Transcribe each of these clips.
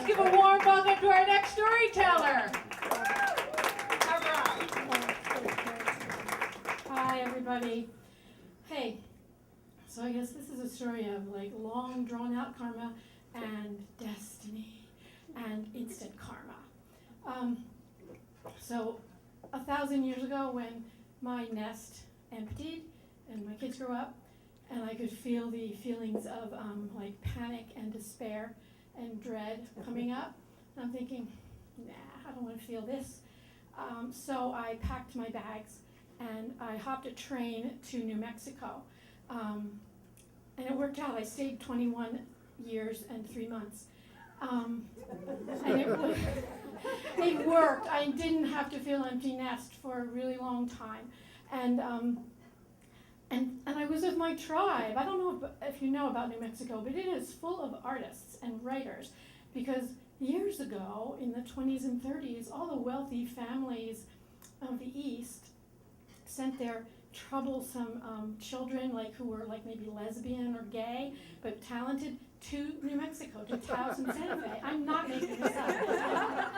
give a warm welcome to our next storyteller. Hi, everybody. Hey, so I guess this is a story of like long drawn out karma and destiny and instant karma. So 1,000 years ago when my nest emptied and my kids grew up and I could feel the feelings of like panic and despair and dread coming up, and I'm thinking, nah, I don't want to feel this. So I packed my bags and I hopped a train to New Mexico. And it worked out. I stayed 21 years and 3 months. And it worked. I didn't have to feel empty nest for a really long time. And I was with my tribe. I don't know if you know about New Mexico, but it is full of artists and writers, because years ago, in the 20s and 30s, all the wealthy families of the East sent their troublesome children, like who were like maybe lesbian or gay, but talented, to New Mexico, to Taos and Santa Fe. I'm not making this up.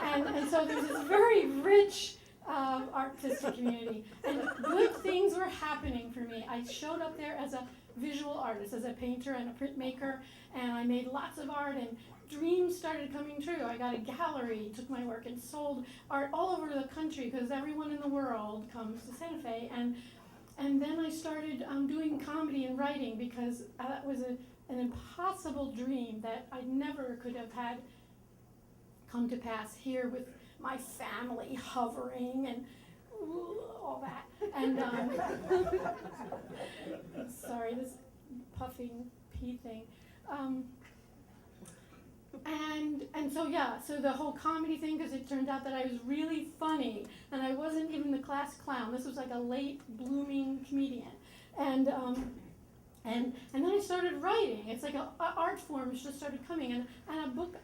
And so there's this very rich artistic community, and good things were happening for me. I showed up there as a visual artist, as a painter and a printmaker, and I made lots of art, and dreams started coming true. I got a gallery, took my work and sold art all over the country because everyone in the world comes to Santa Fe. And then I started doing comedy and writing because that was an impossible dream that I never could have had come to pass here with my family hovering and all that. And sorry, this puffing pee thing. And so the whole comedy thing, because it turned out that I was really funny, and I wasn't even the class clown. This was like a late blooming comedian, and then I started writing. It's like art forms just started coming, and a book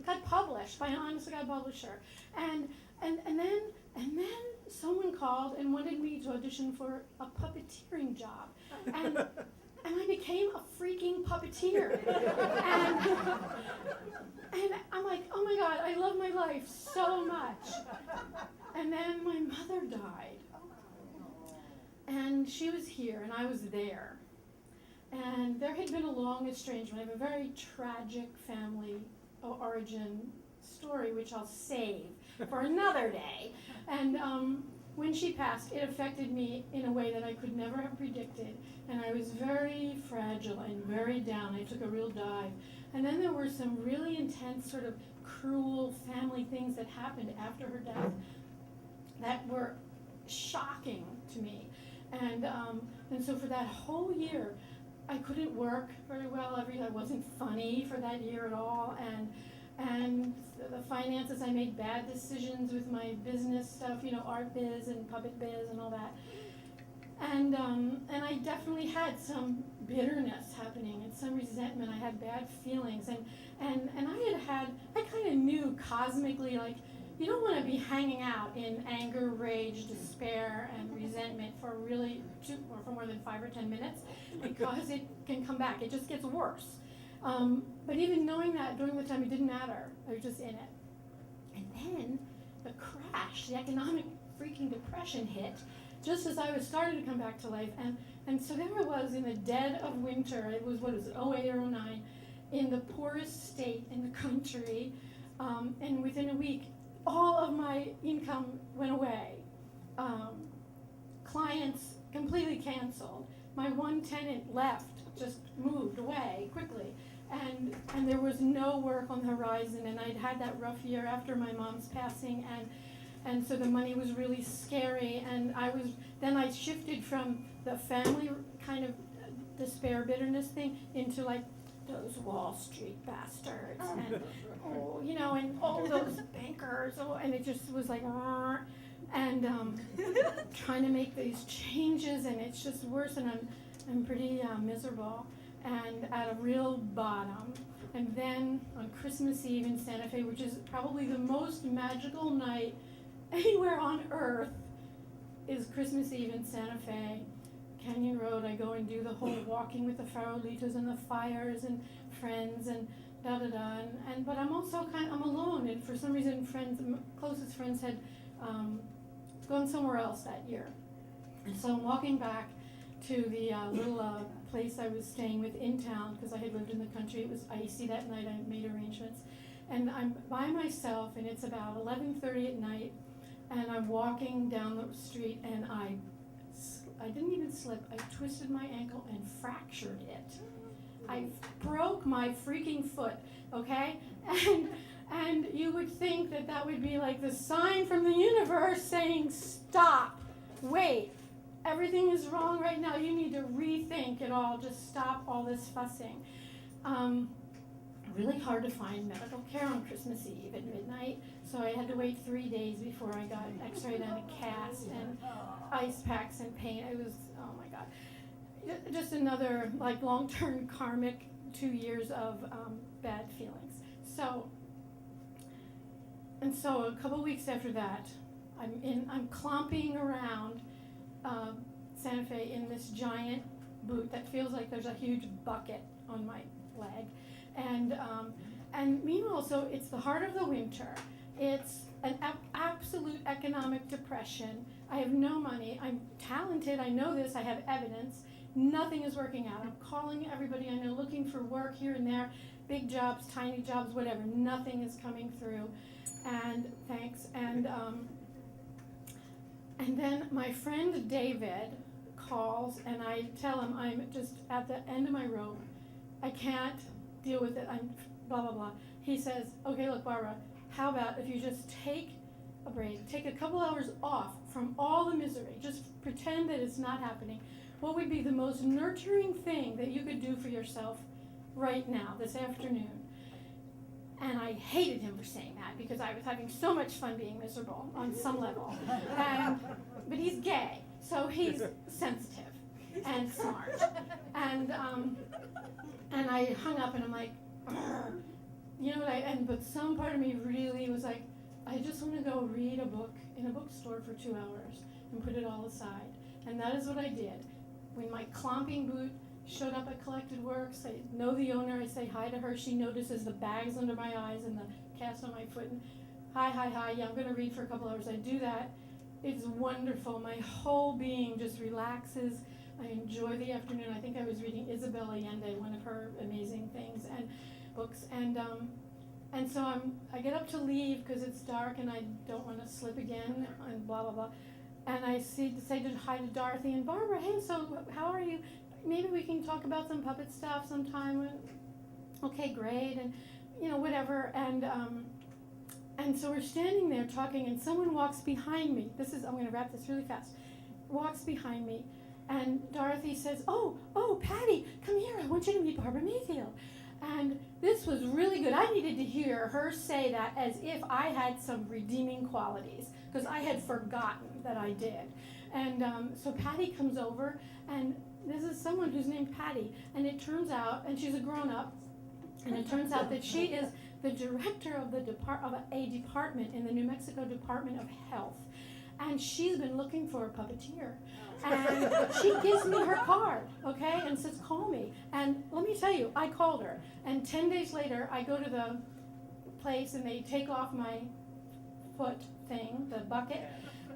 got published by an honest-to-God publisher, and then someone called and wanted me to audition for a puppeteering job, and I became a freaking puppeteer. And I'm like, oh my God, I love my life so much. And then my mother died. And she was here, and I was there. And there had been a long estrangement. I have a very tragic family origin story, which I'll save for another day. And when she passed, it affected me in a way that I could never have predicted. And I was very fragile and very down. I took a real dive. And then there were some really intense, sort of cruel family things that happened after her death that were shocking to me. And so for that whole year, I couldn't work very well. I wasn't funny for that year at all. And the finances, I made bad decisions with my business stuff, art biz and puppet biz and all that. And I definitely had some bitterness happening and some resentment. I had bad feelings, and I kind of knew cosmically, like, you don't want to be hanging out in anger, rage, despair, and resentment for for more than 5 or 10 minutes, because it can come back. It just gets worse. But even knowing that during the time, it didn't matter. I was just in it. And then the crash, the economic freaking depression hit, just as I was starting to come back to life. And so there I was in the dead of winter. It was, 08 or 09, in the poorest state in the country. And within a week, all of my income went away. Clients completely canceled. My one tenant left, just moved away quickly. And there was no work on the horizon, and I'd had that rough year after my mom's passing, and so the money was really scary, and then I shifted from the family kind of despair, bitterness thing into like those Wall Street bastards, and and all those bankers, and it just was like, and trying to make these changes, and it's just worse, and I'm pretty miserable and at a real bottom. And then on Christmas Eve in Santa Fe, which is probably the most magical night anywhere on earth, is Christmas Eve in Santa Fe, Canyon Road. I go and do the whole walking with the farolitos and the fires and friends and but I'm also I'm alone, and for some reason closest friends had gone somewhere else that year. And so I'm walking back to the little place I was staying with in town, because I had lived in the country. It was icy that night. I made arrangements. And I'm by myself, and it's about 11:30 at night, and I'm walking down the street, and I didn't even slip. I twisted my ankle and fractured it. I broke my freaking foot, okay? And you would think that would be like the sign from the universe saying, stop, wait, everything is wrong right now. You need to rethink it all. Just stop all this fussing. Really hard to find medical care on Christmas Eve at midnight, so I had to wait 3 days before I got x-rayed and a cast and ice packs and pain. It was, oh my God. Just another long-term karmic 2 years of bad feelings. So a couple weeks after that, I'm clomping around Santa Fe in this giant boot that feels like there's a huge bucket on my leg. And meanwhile, so it's the heart of the winter. It's an absolute economic depression. I have no money. I'm talented. I know this. I have evidence. Nothing is working out. I'm calling everybody I know, looking for work here and there, big jobs, tiny jobs, whatever. Nothing is coming through. And thanks. And then my friend David calls, and I tell him I'm just at the end of my rope. I can't deal with it. I'm blah, blah, blah. He says, okay, look, Barbara, how about if you just take a break, take a couple hours off from all the misery, just pretend that it's not happening. What would be the most nurturing thing that you could do for yourself right now, this afternoon? And I hated him for saying that, because I was having so much fun being miserable on some level. But he's gay, so he's sensitive and smart. And I hung up, and I'm like, you know what, but some part of me really was like, I just want to go read a book in a bookstore for 2 hours and put it all aside. And that is what I did. When my clomping boot showed up at Collected Works, I know the owner, I say hi to her. She notices the bags under my eyes and the cast on my foot. And hi, yeah, I'm going to read for a couple hours. I do that. It's wonderful. My whole being just relaxes. I enjoy the afternoon. I think I was reading Isabel Allende, one of her amazing things and books. And so I get up to leave because it's dark and I don't want to slip again and blah, blah, blah. And I say hi to Dorothy and Barbara. Hey, so how are you? Maybe we can talk about some puppet stuff sometime. Okay, great, and whatever. And so we're standing there talking, and someone walks behind me. I'm going to wrap this really fast. Walks behind me, and Dorothy says, "Oh, Patty, come here. I want you to meet Barbara Mayfield." And this was really good. I needed to hear her say that as if I had some redeeming qualities, because I had forgotten that I did. And so Patty comes over, and this is someone who's named Patty, and it turns out, and she's a grown-up, and it turns out that she is the director of a department in the New Mexico Department of Health, and she's been looking for a puppeteer. And she gives me her card, okay, and says, call me. And let me tell you, I called her, and 10 days later, I go to the place, and they take off my foot thing, the bucket,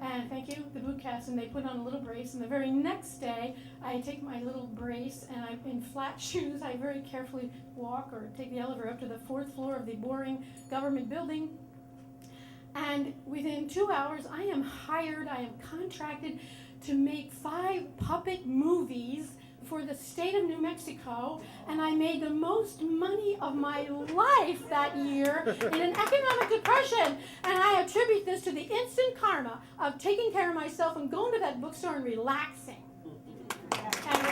and thank you, the boot cast, and they put on a little brace, and the very next day, I take my little brace, and I'm in flat shoes. I very carefully walk or take the elevator up to the 4th floor of the boring government building, and within 2 hours, I am hired, I am contracted to make 5 puppet movies for the state of New Mexico, and I made the most money of my life that year in an economic depression, and I attribute this to the instant karma of taking care of myself and going to that bookstore and relaxing. And